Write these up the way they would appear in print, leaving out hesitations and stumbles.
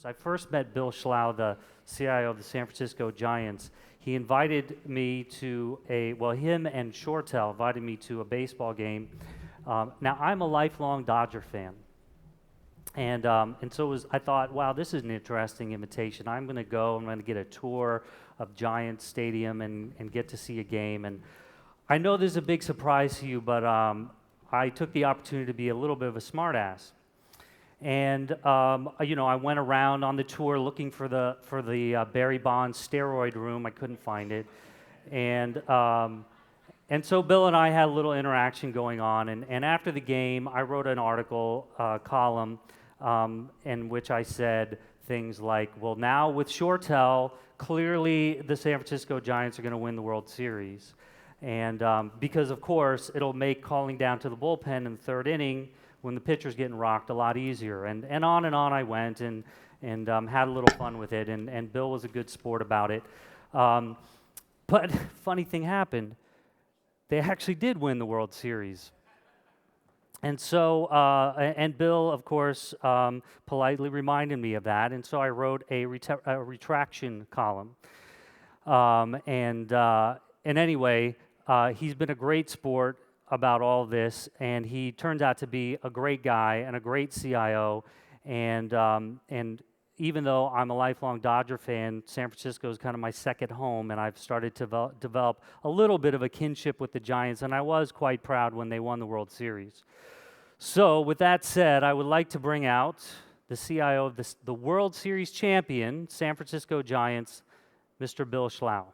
I first met Bill Schlau, the CIO of the San Francisco Giants. He invited me to him and Shortell invited me to a baseball game. Now, I'm a lifelong Dodger fan. And so I thought, wow, this is an interesting invitation. I'm going to go. I'm going to get a tour of Giants Stadium and get to see a game. And I know this is a big surprise to you, but I took the opportunity to be a little bit of a smartass. And I went around on the tour looking for the Barry Bonds steroid room. I couldn't find it, and so Bill and I had a little interaction going on. And after the game, I wrote an article column in which I said things like, "Well, now with Shortell, clearly the San Francisco Giants are going to win the World Series, and because of course it'll make calling down to the bullpen in the third inning when the pitcher's getting rocked a lot easier." And on I went and had a little fun with it, and Bill was a good sport about it. But funny thing happened. They actually did win the World Series. And so, and Bill, of course, politely reminded me of that, and so I wrote a retraction column. And anyway, he's been a great sport about all this, and he turns out to be a great guy and a great CIO, and even though I'm a lifelong Dodger fan, San Francisco is kind of my second home, and I've started to develop a little bit of a kinship with the Giants, and I was quite proud when they won the World Series. So with that said, I would like to bring out the CIO of the World Series champion, San Francisco Giants, Mr. Bill Schlau.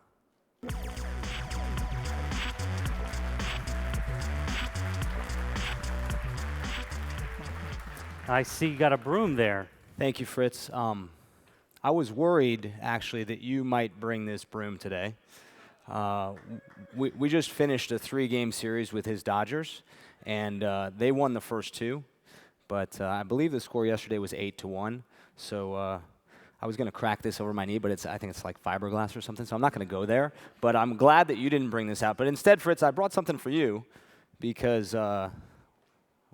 I see you got a broom there. Thank you, Fritz. I was worried, actually, that you might bring this broom today. We just finished a 3-game series with his Dodgers, and they won the first 2. But I believe the score yesterday was 8-1. So I was going to crack this over my knee, but I think it's like fiberglass or something, so I'm not going to go there. But I'm glad that you didn't bring this out. But instead, Fritz, I brought something for you because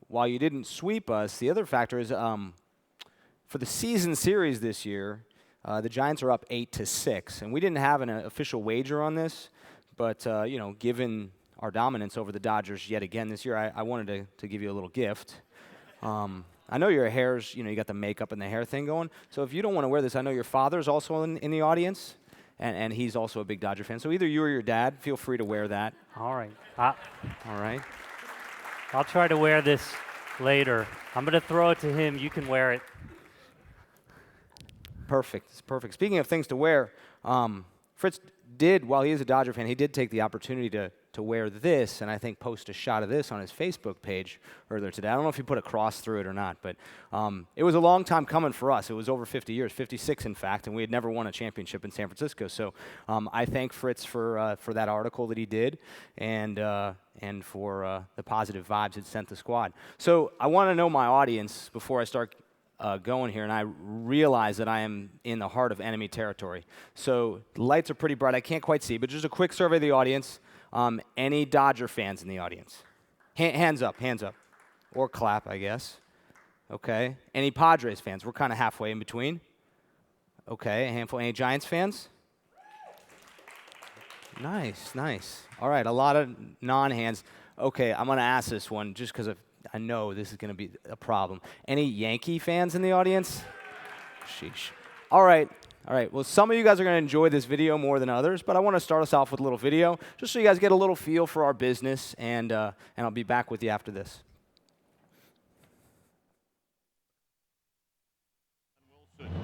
while you didn't sweep us, the other factor is for the season series this year, the Giants are up 8-6, and we didn't have an official wager on this, but given our dominance over the Dodgers yet again this year, I wanted to give you a little gift. I know your hair's, you got the makeup and the hair thing going, so if you don't want to wear this, I know your father's also in the audience, and he's also a big Dodger fan, so either you or your dad, feel free to wear that. All right. All right. I'll try to wear this later. I'm going to throw it to him. You can wear it. Perfect. It's perfect. Speaking of things to wear, Fritz did, while he is a Dodger fan, he did take the opportunity to wear this, and I think post a shot of this on his Facebook page earlier today. I don't know if he put a cross through it or not, but it was a long time coming for us. It was over 50 years, 56 in fact, and we had never won a championship in San Francisco. So I thank Fritz for that article that he did, and for the positive vibes it sent the squad. So I want to know my audience before I start going here, and I realize that I am in the heart of enemy territory. So the lights are pretty bright. I can't quite see, but just a quick survey of the audience. Any Dodger fans in the audience? Hands up. Or clap, I guess. Okay. Any Padres fans? We're kind of halfway in between. Okay, a handful. Any Giants fans? Nice. All right, a lot of non-hands. Okay, I'm going to ask this one just because I know this is going to be a problem. Any Yankee fans in the audience? Sheesh. All right. Well, some of you guys are going to enjoy this video more than others, but I want to start us off with a little video just so you guys get a little feel for our business, and I'll be back with you after this. Wilson.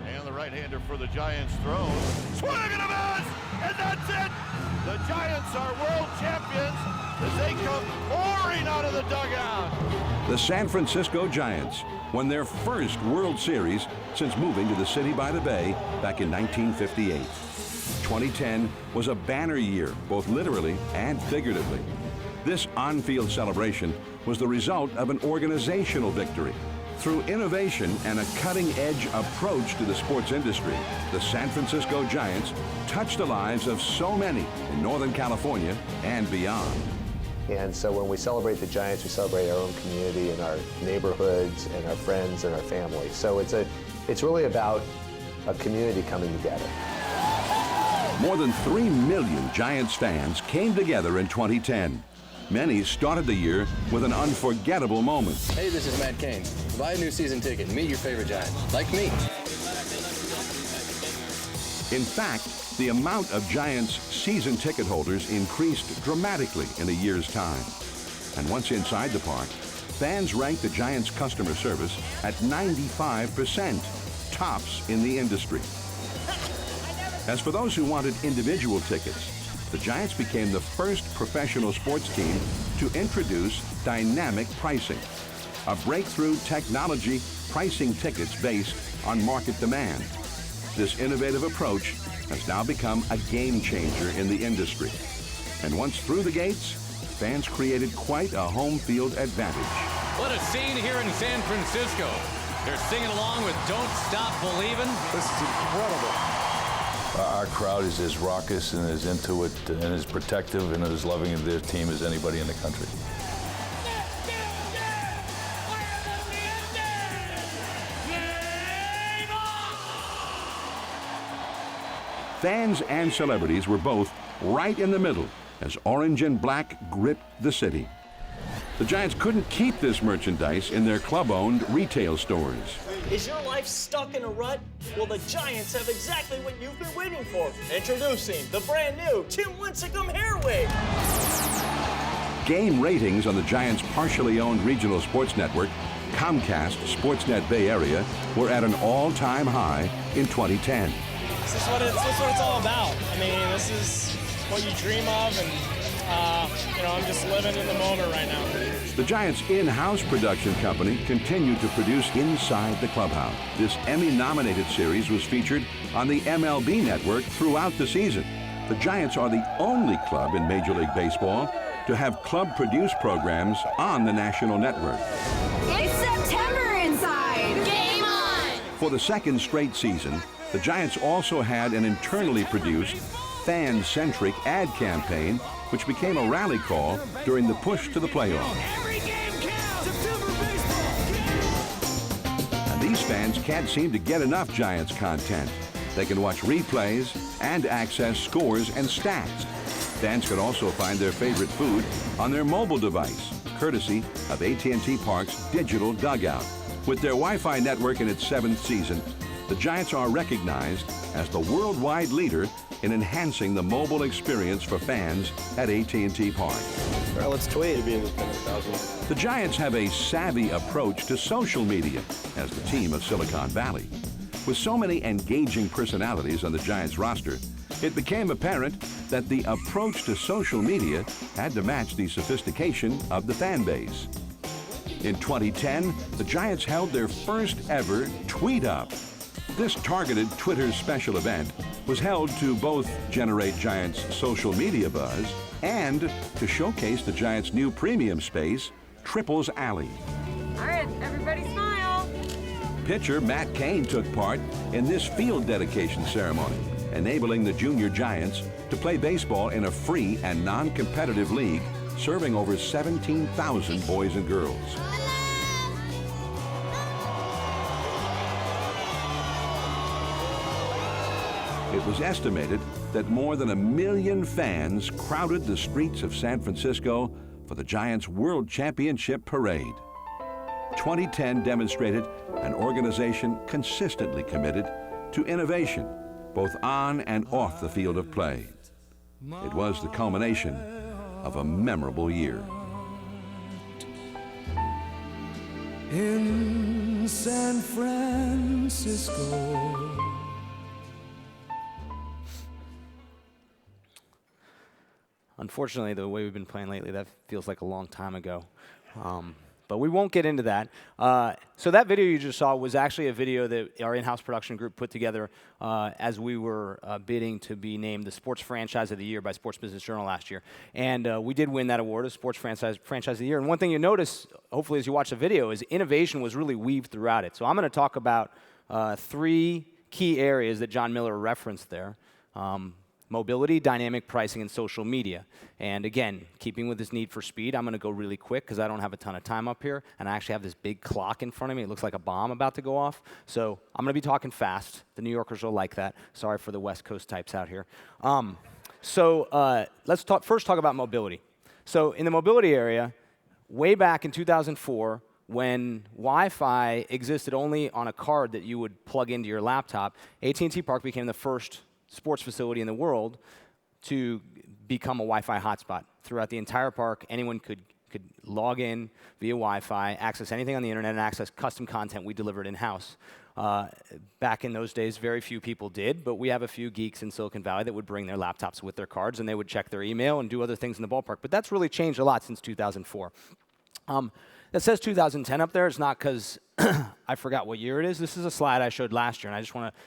And the right-hander for the Giants throws. Swing and a miss! And that's it! The Giants are world champions as they come pouring out of the dugout. The San Francisco Giants won their first World Series since moving to the city by the bay back in 1958. 2010 was a banner year, both literally and figuratively. This on-field celebration was the result of an organizational victory. Through innovation and a cutting-edge approach to the sports industry, the San Francisco Giants touched the lives of so many in Northern California and beyond. And so when we celebrate the Giants, we celebrate our own community and our neighborhoods and our friends and our family. So it's It's really about a community coming together. More than 3 million Giants fans came together in 2010. Many started the year with an unforgettable moment. Hey, this is Matt Cain. Buy a new season ticket and meet your favorite Giant, like me. In fact, the amount of Giants season ticket holders increased dramatically in a year's time. And once inside the park, fans ranked the Giants' customer service at 95%, tops in the industry. As for those who wanted individual tickets, the Giants became the first professional sports team to introduce dynamic pricing, a breakthrough technology pricing tickets based on market demand. This innovative approach has now become a game changer in the industry. And once through the gates, fans created quite a home field advantage. What a scene here in San Francisco. They're singing along with Don't Stop Believin'. This is incredible. Our crowd is as raucous and as into it and as protective and as loving of their team as anybody in the country. Fans and celebrities were both right in the middle as orange and black gripped the city. The Giants couldn't keep this merchandise in their club-owned retail stores. Is your life stuck in a rut? Well, the Giants have exactly what you've been waiting for. Introducing the brand new Tim Lincecum Hair Wig. Game ratings on the Giants' partially owned regional sports network, Comcast Sportsnet Bay Area, were at an all-time high in 2010. This is what it's all about. I mean, this is what you dream of, and I'm just living in the moment right now. The Giants' in-house production company continued to produce Inside the Clubhouse. This Emmy-nominated series was featured on the MLB network throughout the season. The Giants are the only club in Major League Baseball to have club-produced programs on the national network. It's September inside! Game on! For the second straight season, the Giants also had an internally produced, fan-centric ad campaign which became a rally call during the push to the playoffs. And these fans can't seem to get enough Giants content. They can watch replays and access scores and stats. Fans can also find their favorite food on their mobile device, courtesy of AT&T Park's digital dugout. With their Wi-Fi network in its 7th season, the Giants are recognized as the worldwide leader in enhancing the mobile experience for fans at AT&T Park. All right, let's tweet. The Giants have a savvy approach to social media as the team of Silicon Valley. With so many engaging personalities on the Giants roster, it became apparent that the approach to social media had to match the sophistication of the fan base. In 2010, the Giants held their first ever Tweet Up. This targeted Twitter special event was held to both generate Giants' social media buzz and to showcase the Giants' new premium space, Triples Alley. All right, everybody smile. Pitcher Matt Cain took part in this field dedication ceremony, enabling the junior Giants to play baseball in a free and non-competitive league serving over 17,000 boys and girls. It was estimated that more than 1 million fans crowded the streets of San Francisco for the Giants' World Championship Parade. 2010 demonstrated an organization consistently committed to innovation, both on and off the field of play. It was the culmination of a memorable year. In San Francisco. Unfortunately, the way we've been playing lately, that feels like a long time ago. But we won't get into that. So that video you just saw was actually a video that our in-house production group put together as we were bidding to be named the Sports Franchise of the Year by Sports Business Journal last year. And we did win that award as Sports Franchise of the Year. And one thing you notice, hopefully as you watch the video, is innovation was really weaved throughout it. So I'm going to talk about 3 key areas that John Miller referenced there. mobility, dynamic pricing, and social media. And again, keeping with this need for speed, I'm going to go really quick because I don't have a ton of time up here, and I actually have this big clock in front of me. It looks like a bomb about to go off. So I'm going to be talking fast. The New Yorkers will like that. Sorry for the West Coast types out here. Let's first talk about mobility. So in the mobility area, way back in 2004, when Wi-Fi existed only on a card that you would plug into your laptop, AT&T Park became the first sports facility in the world to become a Wi-Fi hotspot. Throughout the entire park, anyone could log in via Wi-Fi, access anything on the internet, and access custom content we delivered in-house. Back in those days, very few people did, but we have a few geeks in Silicon Valley that would bring their laptops with their cards, and they would check their email and do other things in the ballpark. But that's really changed a lot since 2004. That says 2010 up there. It's not because I forgot what year it is. This is a slide I showed last year, and I just want to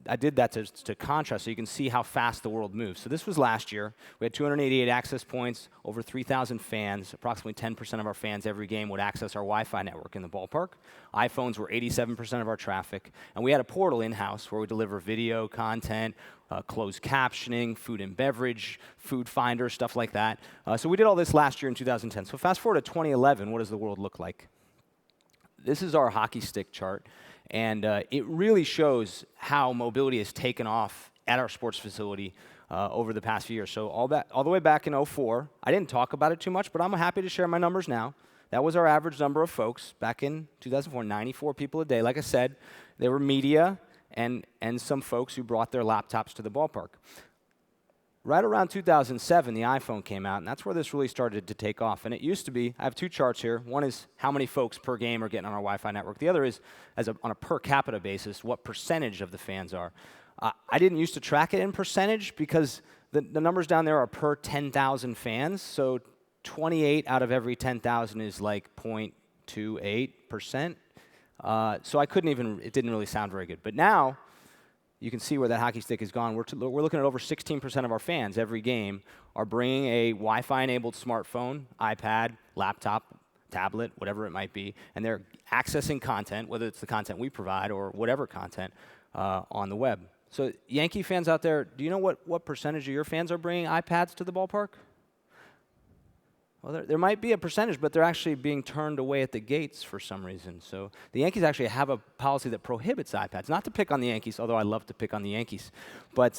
I did that to contrast so you can see how fast the world moves. So this was last year. We had 288 access points, over 3,000 fans. Approximately 10% of our fans every game would access our Wi-Fi network in the ballpark. iPhones were 87% of our traffic. And we had a portal in-house where we deliver video, content, closed captioning, food and beverage, food finder, stuff like that. So we did all this last year in 2010. So fast forward to 2011, what does the world look like? This is our hockey stick chart. And it really shows how mobility has taken off at our sports facility over the past few years. So all the way back in 2004, I didn't talk about it too much, but I'm happy to share my numbers now. That was our average number of folks back in 2004, 94 people a day. Like I said, there were media and some folks who brought their laptops to the ballpark. Right around 2007, the iPhone came out, and that's where this really started to take off. And it used to be, I have two charts here. One is how many folks per game are getting on our Wi-Fi network. The other is, on a per capita basis, what percentage of the fans are. I didn't used to track it in percentage because the numbers down there are per 10,000 fans. So 28 out of every 10,000 is like 0.28%. So I couldn't even, it didn't really sound very good. But now, you can see where that hockey stick has gone. We're looking at over 16% of our fans every game are bringing a Wi-Fi-enabled smartphone, iPad, laptop, tablet, whatever it might be, and they're accessing content, whether it's the content we provide or whatever content, on the web. So Yankee fans out there, do you know what percentage of your fans are bringing iPads to the ballpark? Well, there might be a percentage, but they're actually being turned away at the gates for some reason. So the Yankees actually have a policy that prohibits iPads. Not to pick on the Yankees, although I love to pick on the Yankees. But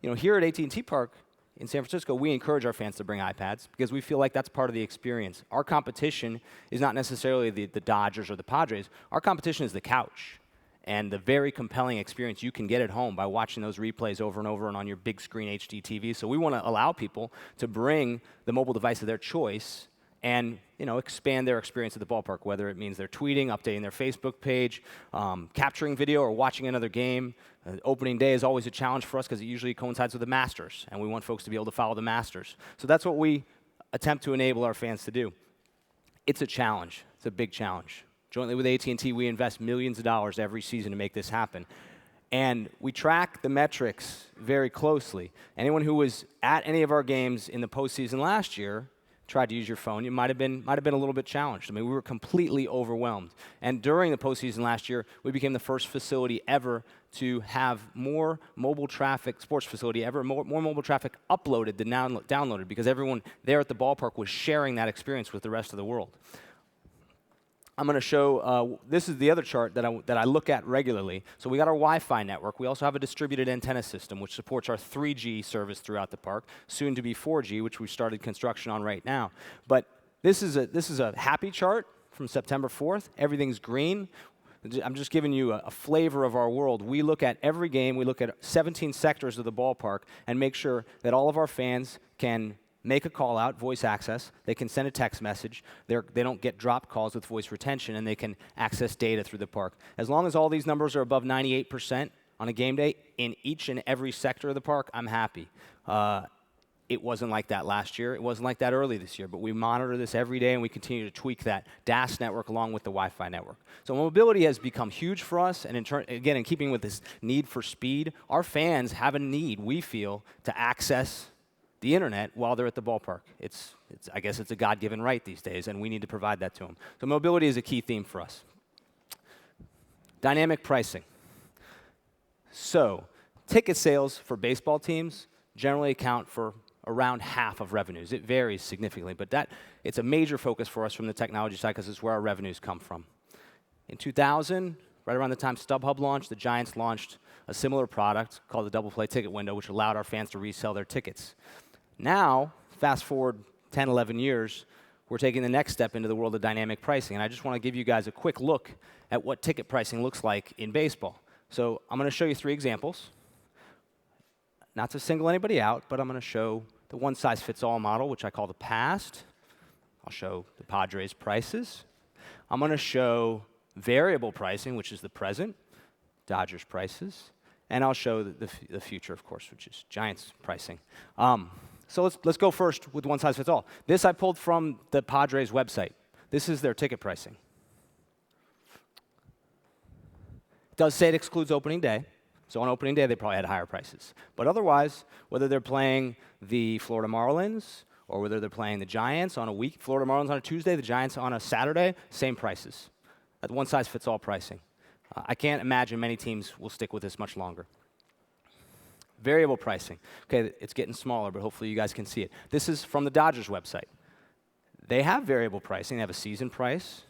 here at AT&T Park in San Francisco, we encourage our fans to bring iPads because we feel like that's part of the experience. Our competition is not necessarily the Dodgers or the Padres. Our competition is the couch and the very compelling experience you can get at home by watching those replays over and over and on your big screen HD TV. So we want to allow people to bring the mobile device of their choice and expand their experience at the ballpark, whether it means they're tweeting, updating their Facebook page, capturing video, or watching another game. Opening day is always a challenge for us because it usually coincides with the Masters, and we want folks to be able to follow the Masters. So that's what we attempt to enable our fans to do. It's a challenge. It's a big challenge. Jointly with AT&T, we invest millions of dollars every season to make this happen. And we track the metrics very closely. Anyone who was at any of our games in the postseason last year tried to use your phone, you might have been a little bit challenged. I mean, we were completely overwhelmed. And during the postseason last year, we became the first facility ever to have more mobile traffic, sports facility ever, more mobile traffic uploaded than downloaded because everyone there at the ballpark was sharing that experience with the rest of the world. I'm going to show, this is the other chart that I look at regularly. So we got our Wi-Fi network. We also have a distributed antenna system, which supports our 3G service throughout the park, soon to be 4G, which we started construction on right now. But this is a happy chart from September 4th. Everything's green. I'm just giving you a flavor of our world. We look at every game. We look at 17 sectors of the ballpark and make sure that all of our fans can make a call out, voice access. They can send a text message. They don't get dropped calls with voice retention, and they can access data through the park. As long as all these numbers are above 98% on a game day in each and every sector of the park, I'm happy. It wasn't like that last year. It wasn't like that early this year, but we monitor this every day, and we continue to tweak that DAS network along with the Wi-Fi network. So mobility has become huge for us, and again, in keeping with this need for speed, our fans have a need, we feel, to access the internet while they're at the ballpark. I guess it's a God-given right these days, and we need to provide that to them. So mobility is a key theme for us. Dynamic pricing. So Ticket sales for baseball teams generally account for around half of revenues. It varies significantly, but it's a major focus for us from the technology side because it's where our revenues come from. In 2000, right around the time StubHub launched, the Giants launched a similar product called the Double Play Ticket Window, which allowed our fans to resell their tickets. Now, fast forward 10, 11 years, we're taking the next step into the world of dynamic pricing, and I just want to give you guys a quick look at what ticket pricing looks like in baseball. So I'm going to show you 3 examples. Not to single anybody out, but I'm going to show the one-size-fits-all model, which I call the past. I'll show the Padres prices. I'm going to show variable pricing, which is the present, Dodgers prices. And I'll show the future, of course, which is Giants pricing. So let's go first with one-size-fits-all. This I pulled from the Padres website. This is their ticket pricing. It does say it excludes opening day. So on opening day, they probably had higher prices. But otherwise, whether they're playing the Florida Marlins or whether they're playing the Giants on a week, Florida Marlins on a Tuesday, the Giants on a Saturday, same prices. At one-size-fits-all pricing. I can't imagine many teams will stick with this much longer. Variable pricing. Okay, it's getting smaller, but hopefully you guys can see it. This is from the Dodgers website. They have variable pricing. They have a season price,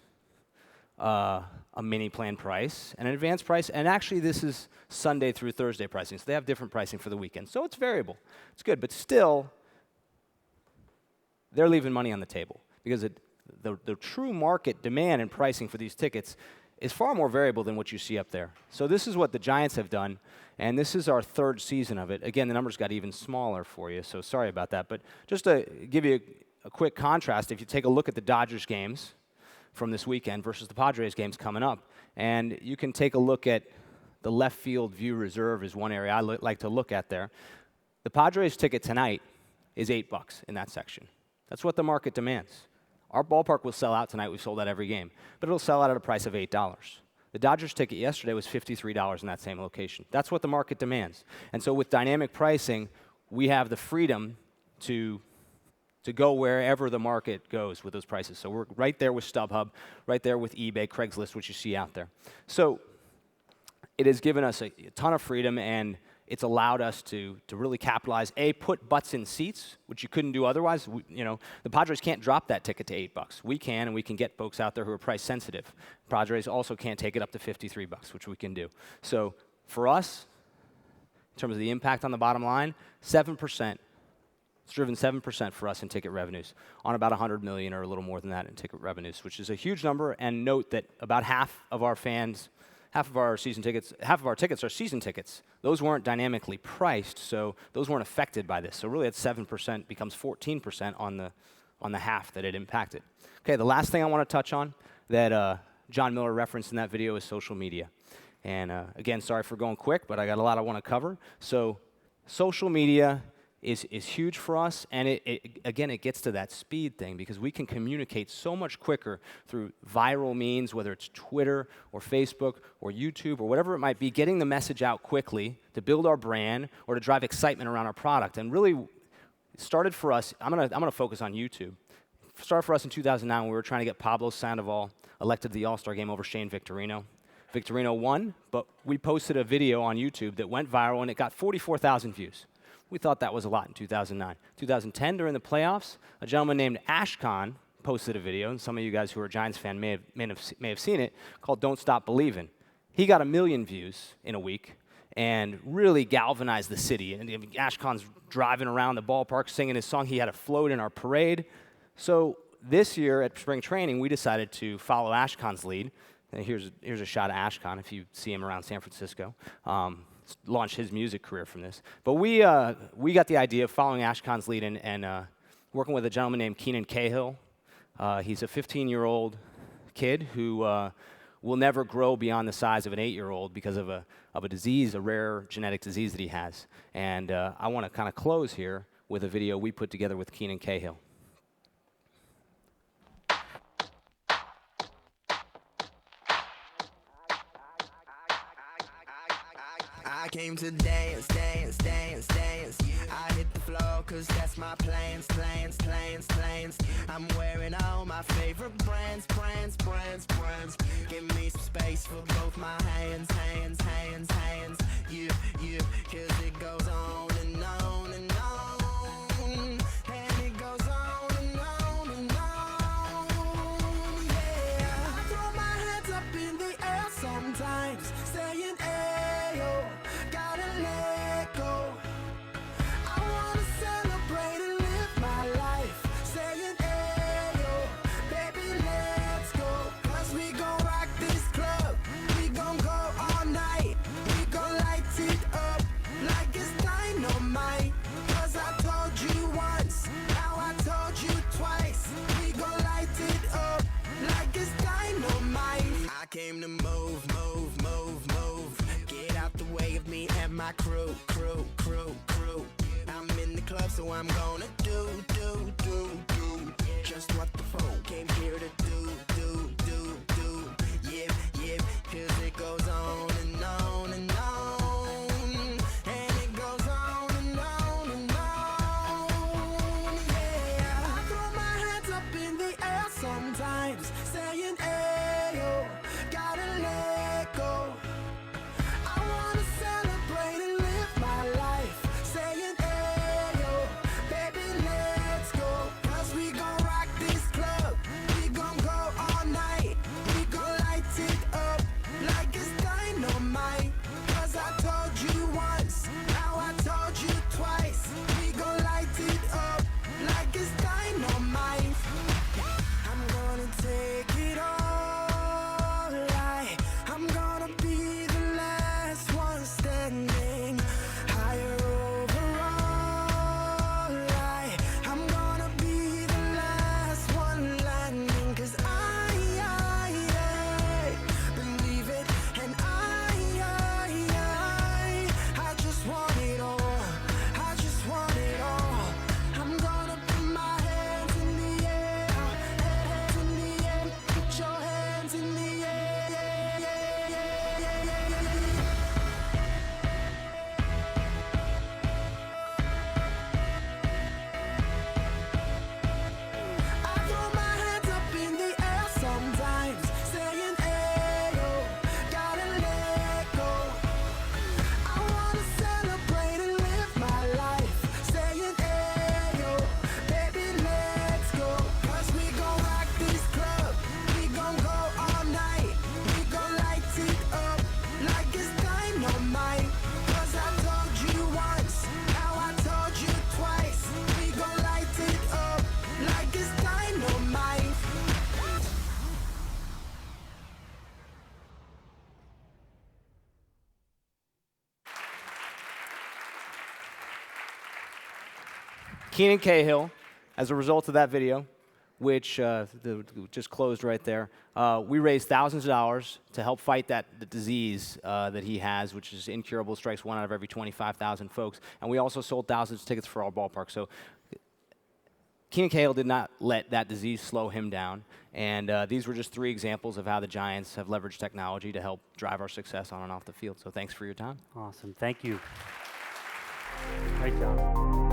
a mini plan price, and an advanced price, and actually this is Sunday through Thursday pricing, so they have different pricing for the weekend. So it's variable. It's good, but still, they're leaving money on the table because the true market demand and pricing for these tickets is far more variable than what you see up there. So this is what the Giants have done, and this is our 3rd season of it. Again, the numbers got even smaller for you, so sorry about that. But just to give you a quick contrast, if you take a look at the Dodgers games from this weekend versus the Padres games coming up, and you can take a look at the left field view reserve is one area I like to look at there. The Padres ticket tonight is $8 in that section. That's what the market demands. Our ballpark will sell out tonight. We've sold out every game. But it'll sell out at a price of $8. The Dodgers ticket yesterday was $53 in that same location. That's what the market demands. And so with dynamic pricing, we have the freedom to go wherever the market goes with those prices. So we're right there with StubHub, right there with eBay, Craigslist, which you see out there. So it has given us a ton of freedom, and it's allowed us to really capitalize, put butts in seats, which you couldn't do otherwise. The Padres can't drop that ticket to $8. We can, and we can get folks out there who are price sensitive. Padres also can't take it up to $53, which we can do. So for us, in terms of the impact on the bottom line, 7%. It's driven 7% for us in ticket revenues on about $100 million or a little more than that in ticket revenues, which is a huge number. And note that about half of our tickets are season tickets. Those weren't dynamically priced, so those weren't affected by this. So really, at 7% becomes 14% on the half that it impacted. Okay, the last thing I want to touch on that John Miller referenced in that video is social media. And again, sorry for going quick, but I got a lot I want to cover. So social media is huge for us, and it gets to that speed thing because we can communicate so much quicker through viral means, whether it's Twitter or Facebook or YouTube or whatever it might be, getting the message out quickly to build our brand or to drive excitement around our product. And really, it started for us, I'm gonna focus on YouTube. It started for us in 2009 when we were trying to get Pablo Sandoval elected to the All-Star game over Shane Victorino. Victorino won, but we posted a video on YouTube that went viral, and it got 44,000 views. We thought that was a lot in 2009. 2010, during the playoffs, a gentleman named Ashkan posted a video, and some of you guys who are Giants fans may have seen it, called Don't Stop Believin'. He got 1 million views in a week and really galvanized the city. And Ashkan's driving around the ballpark singing his song. He had a float in our parade. So this year at spring training, we decided to follow Ashkan's lead. And here's a shot of Ashkan if you see him around San Francisco. Launched his music career from this. But we got the idea of following Ashkan's lead and working with a gentleman named Keenan Cahill. He's a 15-year-old kid who will never grow beyond the size of an 8-year-old because of a disease, a rare genetic disease that he has. And I want to kind of close here with a video we put together with Keenan Cahill. I came to dance, dance, dance, dance. I hit the floor 'cause that's my plans. Giants. I'm wearing all my favorite brands. Give me some space for both my hands. Yeah, cause it goes on and on and on. And it goes on and on and on. Yeah, I throw my hands up in the air sometimes, saying, ayo, gotta let go. I wanna celebrate and live my life, saying, ayo, baby, let's go. Cause we gon' rock this club, we gon' go all night. We gon' light it up like it's dynamite. Cause I told you once, now I told you twice. We gon' light it up like it's dynamite. I came to move. Get out the way of me and my crew. I'm in the club, so I'm gonna do just what the folk came here to do. Yeah, cause it goes on and on and on. And it goes on and on and on. Yeah, I throw my hands up in the air sometimes, saying, ayo, gotta let go. I wanna celebrate and live my life, saying, ayo, baby, let's go. Cause we gon' rock this club, we gon' go all night. We gon' light it up like it's dynamite. Cause I told you once, now I told you twice. We gon' light it up like it's dynamite. I'm gonna take it all. I'm gonna be the last one standing. Higher overall. I'm gonna be the last one landing. Cause I believe it. And I just want it all. I just want it all. I'm gonna put my hands in the air. Hands in the air. Put your hands in the air. I throw my hands up in the air sometimes, saying, ayo, gotta let go. I wanna celebrate and live my life, saying, ayo, baby, let's go. Cause we gon' rock this club, we gon' go all night. We gon' light it up like it's dynamite. Cause I told you once, now I told you twice. We gon' light it up like it's dynamite. Keenan Cahill, as a result of that video, which just closed right there, we raised thousands of dollars to help fight the disease that he has, which is incurable, strikes 1 out of every 25,000 folks. And we also sold thousands of tickets for our ballpark. So Keenan Cahill did not let that disease slow him down. And these were just 3 examples of how the Giants have leveraged technology to help drive our success on and off the field. So thanks for your time. Awesome. Thank you. Great job.